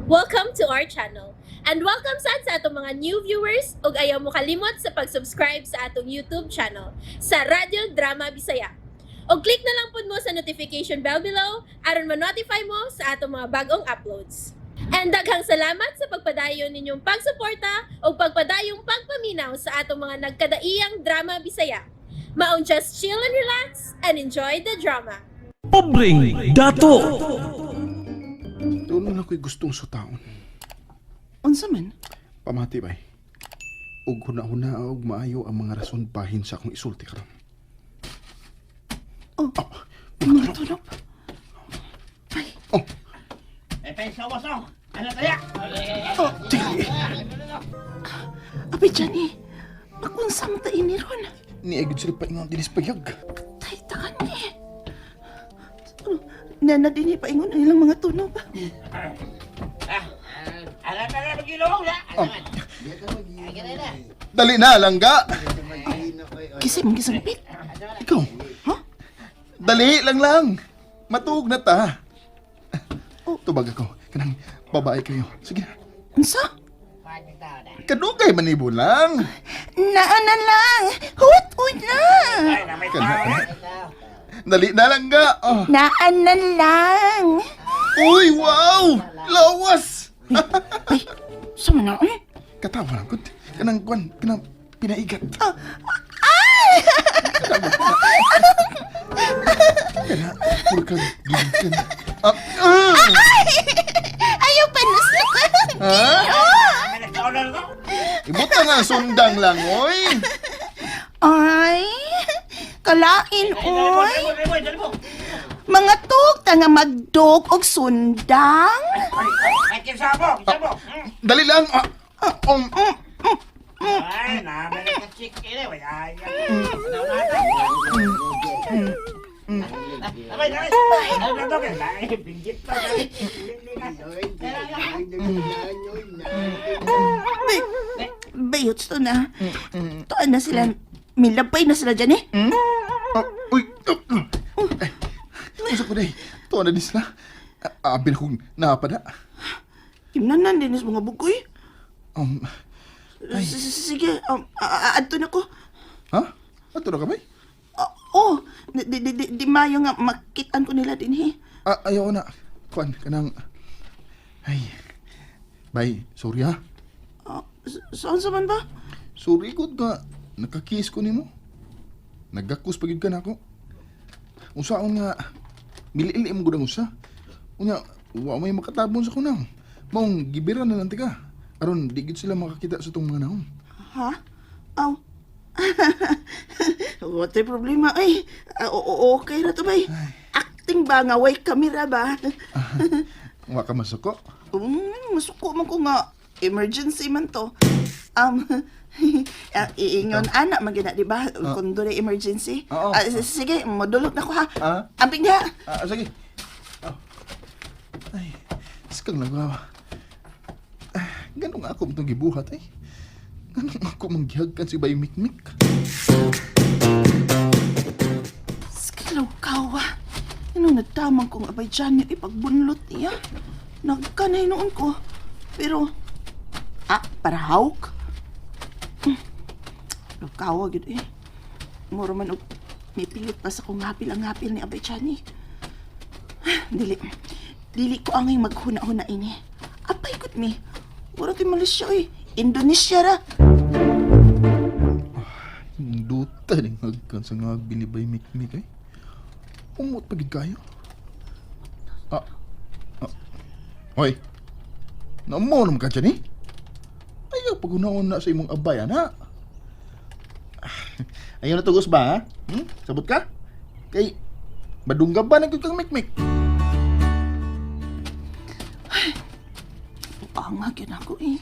Welcome to our channel. And welcome sa atong mga new viewers ug ayaw mo kalimot sa pag-subscribe sa atong YouTube channel sa Radio Drama Bisaya. O click na lang pud mo sa notification bell below aron ma-notify mo sa atong mga bagong uploads. And daghang salamat sa pagpadayon ninyong pagsuporta o pagpadayong pagpaminaw sa atong mga nagkadaiyang Drama Bisaya. Maong just chill and relax and enjoy the drama. Pobreng dato. Doon man ako'y gustong sutaon. Unsa man? Pamati bay. Ug huna-huna og maayo ang mga rason bahin sa akong isulti karon. Oh, mga tulog. Ay, Pensa mo so! Ano kaya? Oh, dili. abi dyan eh. Makunsa mo ta ini ron. Ni agad sila paingon dinis payag. Tay, takan eh. Nana din eh, paingon ang ilang mga tunog. Ano ka na mag-ilong na? Dali na, langga. Kisim, kisampit. Ikaw. Ha? Dali lang. Matuog na ta. Tubag ako. Kanang babae kayo. Sige na. Unsa? Kadugay manibo lang. Naana lang. Huwat na. Ay, na may tao. Dali na, langga. Oh. Naana lang. Uy, wow! Lawas! Ay, sama na eh. Katawa lang ko. Kanang pinaigat. Kana, puro kang ginkan. Ayaw pa na sa Ha? May nagkaunan ko. Ibuta nga sundang lang, oy. Ay, kalain, oy. Dali mo. Mga tug nga magdog og sundang. Ay, kisabo. Dali lang. Ay, namin na ka-chick. Ay, binggit pa. Bayot to na. Tuan na sila. Milabay na sila dyan eh. Uy. Usap ko na eh. Tuwa na din sila. Abin akong napada. Kimnanan din is mga bukoy. Ay. Sige, adto na ko. Ha? Ato na ka ba? Oh, di mayo nga makitaan ko nila din eh. Ayaw na. Kuan, kanang... Ay. Bay, sorry ha. Saan sa man ba? Sorry ko nga. Nakakiss ko nimo. Nagakus pagid ka na ako. Unsaon nga... Milili mo gudang usa. Unya, wa may makatabon sa kunang. Maong gibiran na lang tika. Aron, di gid sila makakita sa itong mga naong. Ha? Aw. What problema ay? Okay na to bay. Acting ba nga way kamera ba? Wa ka masuko. Masuko man ko nga emergency man to. Iingon anak magina di ba? Kung doon emergency. Oo. Sige, madulog na ko ha. Ah? Amping diha. Sige. Ay, skang nagawa. Ganun nga ako itong gibuhat eh. Ganun ako manggihagkan si Bay Mikmik. Skilaw kawa. Ano nadamang kong abay dyan niya ipagbunlot niya. Nagkanay noon ko. Pero, para hawk? Kawa gid eh. Mura man og may pilit pa sa kong ngapil ni abay dyan eh. Dili ko angay maghuna-huna ini. Apay gud mi. Wala ti Malaysia eh. Indonesia ra. Duta ning hagkan sa nga binibay Mikmik eh. Umot pagid kayo. Hoy. Namo naman ka dyan eh. Ayaw pag-unaon na sa imong abay, ana. Ayaw na tugos ba, ha? Sabot ka? Kay, badungga ba nagkong kang Mikmik? Anga gyud ako eh.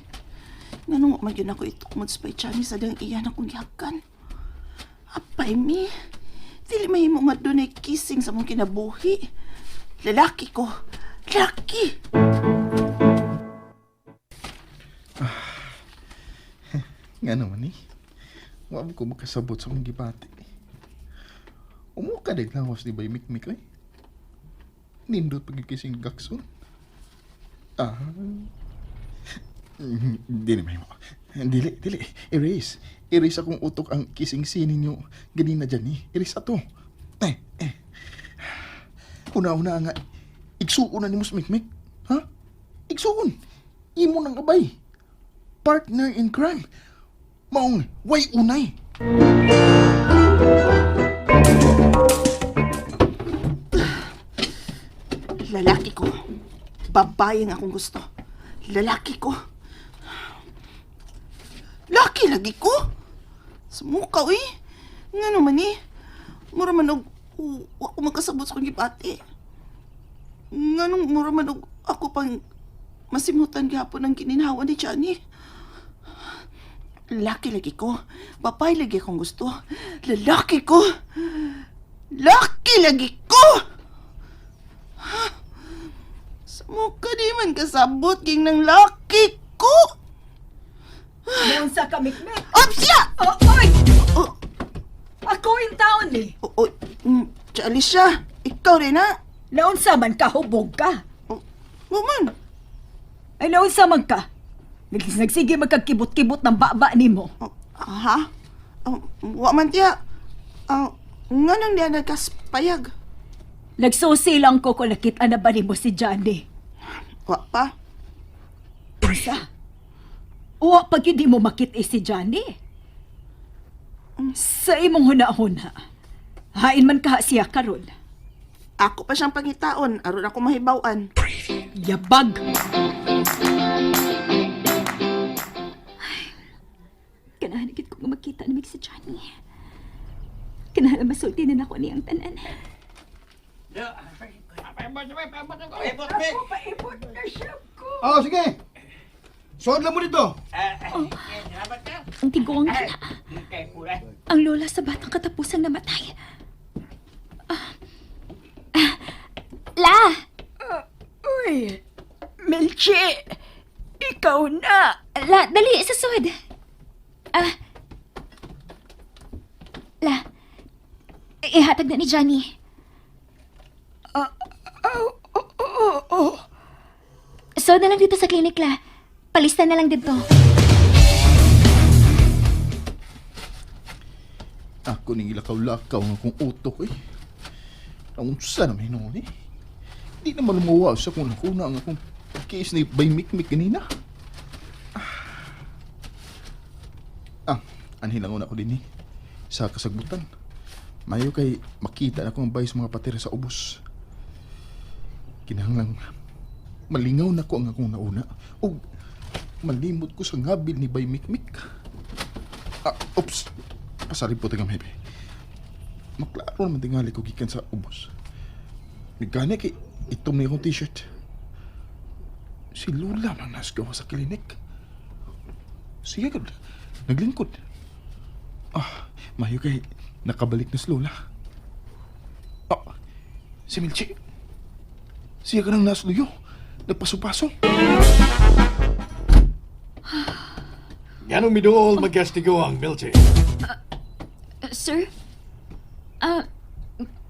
Nganong man gyud ako itukmod sa paychani sa dang iyan akong gihakan. Apay mi. Dili mahimo nga dunay kissing sa mong kinabuhi. Lalaki ko. Lalaki. Nga naman eh. Huwag ko makasabot sa mong gipati. Umuka din lawas ni Bay Mikmik eh. Nindot pagkikising gakson. Ah. Dili may mo. Dili. Erase. Erase akong utok ang kissing scene ninyo. Ganina dyan eh. Erase ato. Una-una nga. Igsuon na ni mo sa mikmik. Ha? Igsuon. Imo nang abay. Partner in crime. Maong, way unay. Lalaki ko. Babae ang akong gusto. Lalaki ko. Laki lagi ko. Sumukaw eh. Nga naman eh. Mura man ako magkasabot sa kong gipati. Nga nung mura man ako pang masimutan gihapon ng gininhawa ni Johnny. Lalaki lagi ko. Babae lagi akong gusto. Lalaki ko. Laki lagi ko. Sumuka di man kasabot ging ng laki ko. Naunsa ka, Mikmek? Opsya! Oh, oy! Oh, Ako yung taon eh. oh, Alicia, ikaw rin ha? Naunsa man ka, hubog ka. Woman, Ay, naunsa man ka. Nagsige magkakibot-kibot ng baba ni mo. ha? Wa man tiya. Nga nang diya nagkaspayag. Nagsusi lang ko kung nakita na ba ni mo si Johnny. Wa pa? Isa. Uwa pag hindi mo makita si Johnny. Sa imong huna-huna, hain man ka siya karon. Ako pa siyang pangitaon, aron ako mahibawan. Yabag! Kanahanagit ko nga makita namig si Johnny. Kanahanag masulti na ako niyang tanan. Paibot, Mick. Paipot na siya ko. Oh, sige. Suod lang mo dito. Salamat ka. Ang tiguang na. Okay, kulay. Ang lola sa batang katapusang namatay. La! Uy, Melchi! Ikaw na! La, dali sa sud. La, ihatag na ni Johnny. So na lang dito sa klinik, La. Palista na lang dito. Ako ning ilakaw-lakaw nga kong utok eh. Ang sana may noon eh. Di naman lumawa sa kuna-kuna ang akong case ni by Mikmik ganina. Anhilangon ako din eh. Sa kasagbutan. Mayo kay makita na ko ang bayis mga patira sa ubos. Kinahanglang malingaw na ko ang akong nauna. O malimot ko sa ngabil ni Bay Mikmik. Oops. Sorry po taga maybe. Maklaro naman tingali ko gikan sa ubos. Nagkani kay itom na akong t-shirt. Si Lula man nasgawa sa klinik. Sige ka, naglingkod. Mayo kay nakabalik na si Lola. Si Milchi. Siya ka nang nasluyo. Nagpaso-paso. Ganong midool magkastigo ang Milche. Sir?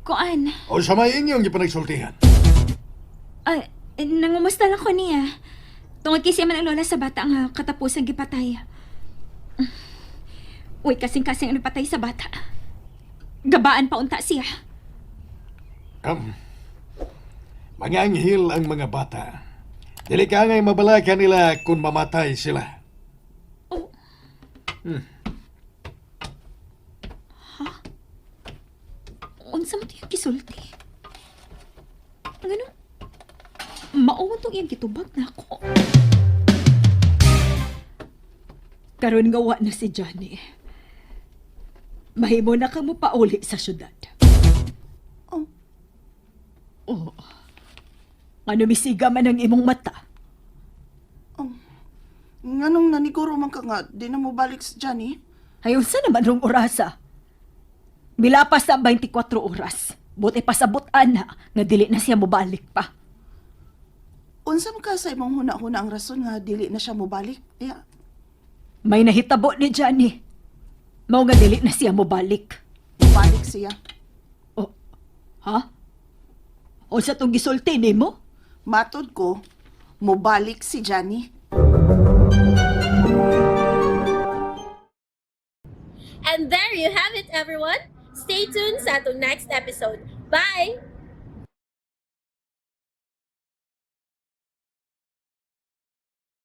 Kuan? O sa may inyong ipanagsultihan. Nangumusta lang ko niya. Tungod kasi man ang lola sa bata nga katapusang gipatay. Uy, kasing-kasing ang napatay sa bata. Gabaan pa unta siya. Mga anghel ang mga bata. Dili ka ngay mabalaka nila kung mamatay sila. Unsa mo tiyang kisulti? Ano? Maungon tong iyang gitubag na ako. Karon nga wa na si Johnny. Mahimo na ka mo pauli sa syudad. Oh. Ano misiga man ang imong mata? Nga nung naniguro man ka nga, di na mo balik sa Johnny. Hayon sa naman rong orasa. Milapas ang 24 oras. Buti pasabutan na nga dili na siya mobalik pa. Unsa man ka sa imong huna-huna ang rason nga dili na siya mo balik? Yeah. May nahitabo ni Johnny. Mao nga dili na siya mobalik. Balik siya. Oh, ha? O sa tong gisulti nimo? Matod ko, mobalik si Johnny. And there you have it, everyone. Stay tuned sa atong next episode. Bye!